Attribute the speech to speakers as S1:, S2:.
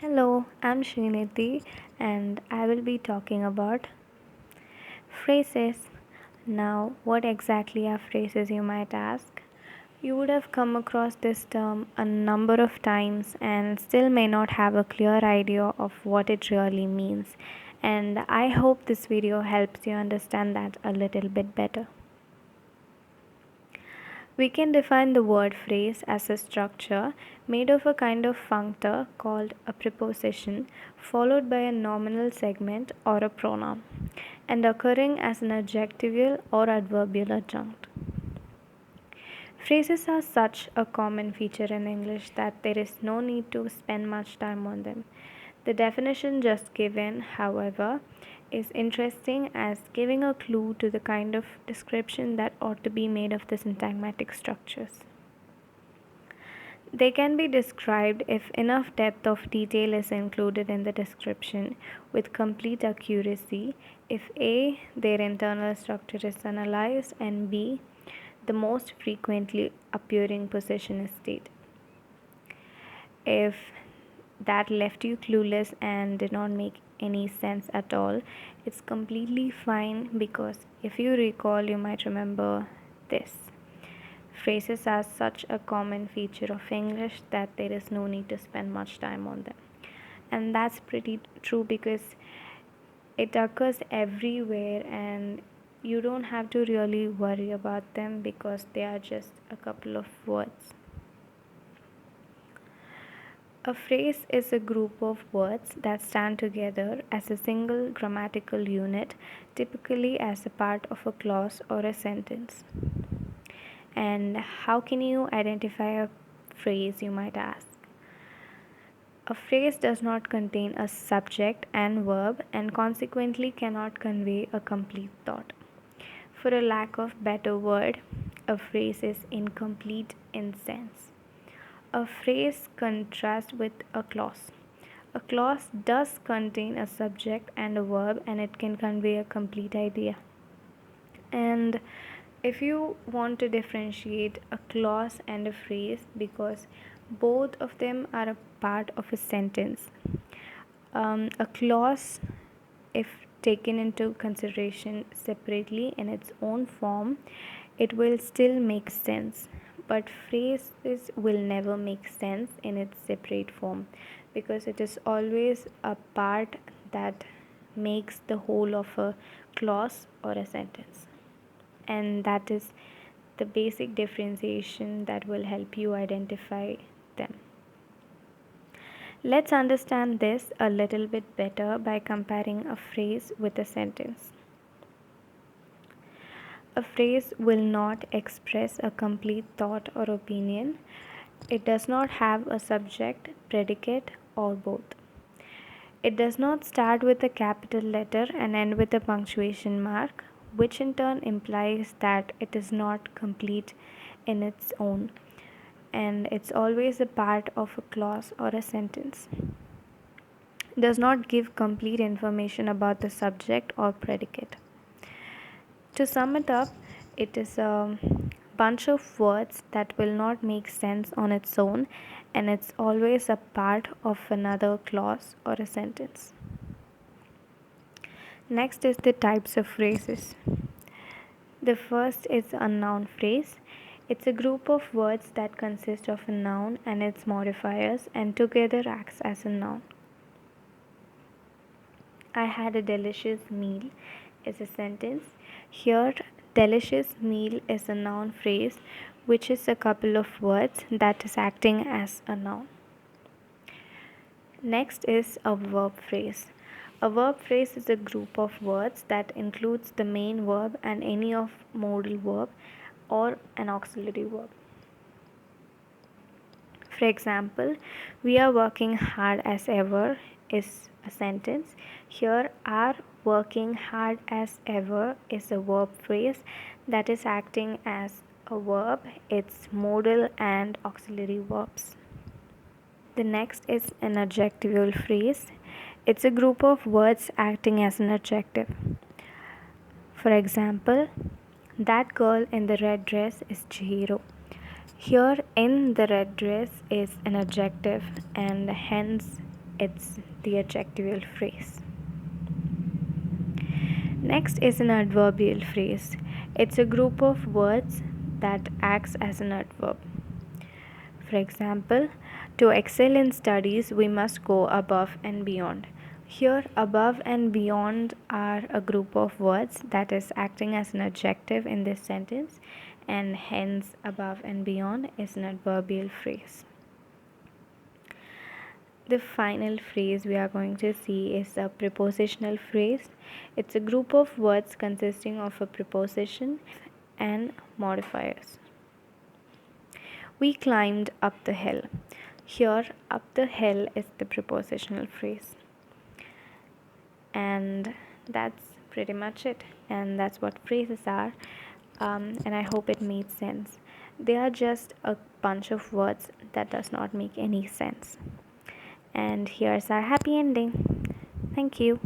S1: Hello, I'm Srinidhi and I will be talking about phrases. Now, what exactly are phrases, you might ask? You would have come across this term a number of times and still may not have a clear idea of what it really means. And I hope this video helps you understand that a little bit better. We can define the word phrase as a structure made of a kind of functor called a preposition followed by a nominal segment or a pronoun and occurring as an adjectival or adverbial adjunct. Phrases are such a common feature in English that there is no need to spend much time on them. The definition just given, however, is interesting as giving a clue to the kind of description that ought to be made of the syntagmatic structures. They can be described if enough depth of detail is included in the description with complete accuracy, if A, their internal structure is analyzed, and B, the most frequently appearing possession is stated. If that left you clueless and did not make any sense at all, it's completely fine because if you recall, you might remember this. Phrases are such a common feature of English that there is no need to spend much time on them. And that's pretty true because it occurs everywhere and you don't have to really worry about them because they are just a couple of words. A phrase is a group of words that stand together as a single grammatical unit, typically as a part of a clause or a sentence. And how can you identify a phrase, you might ask? A phrase does not contain a subject and verb and consequently cannot convey a complete thought. For a lack of better word, a phrase is incomplete in sense. A phrase contrasts with a clause. A clause does contain a subject and a verb and it can convey a complete idea. And if you want to differentiate a clause and a phrase, because both of them are a part of a sentence, a clause, if taken into consideration separately in its own form, it will still make sense, but phrases will never make sense in its separate form because it is always a part that makes the whole of a clause or a sentence. And that is the basic differentiation that will help you identify them. Let's understand this a little bit better by comparing a phrase with a sentence. A phrase will not express a complete thought or opinion. It does not have a subject, predicate, or both. It does not start with a capital letter and end with a punctuation mark, which in turn implies that it is not complete in its own, and it's always a part of a clause or a sentence. It does not give complete information about the subject or predicate. To sum it up, it is a bunch of words that will not make sense on its own, and it's always a part of another clause or a sentence. Next is the types of phrases. The first is a noun phrase. It's a group of words that consist of a noun and its modifiers and together acts as a noun. I had a delicious meal is a sentence. Here, delicious meal is a noun phrase which is a couple of words that is acting as a noun. Next is a verb phrase. A verb phrase is a group of words that includes the main verb and any of modal verb or an auxiliary verb. For example, we are working hard as ever is a sentence. Here, are working hard as ever is a verb phrase that is acting as a verb, its modal and auxiliary verbs. The next is an adjectival phrase. It's a group of words acting as an adjective. For example, that girl in the red dress is Chihiro. Here, in the red dress is an adjective and hence it's the adjectival phrase. Next is an adverbial phrase. It's a group of words that acts as an adverb. For example, to excel in studies, we must go above and beyond. Here, above and beyond are a group of words that is acting as an adjective in this sentence, and hence, above and beyond is an adverbial phrase. The final phrase we are going to see is a prepositional phrase. It's a group of words consisting of a preposition and modifiers. We climbed up the hill. Here, up the hill is the prepositional phrase. And that's pretty much it. And that's what phrases are. And I hope it made sense. They are just a bunch of words that does not make any sense. And here's our happy ending. Thank you.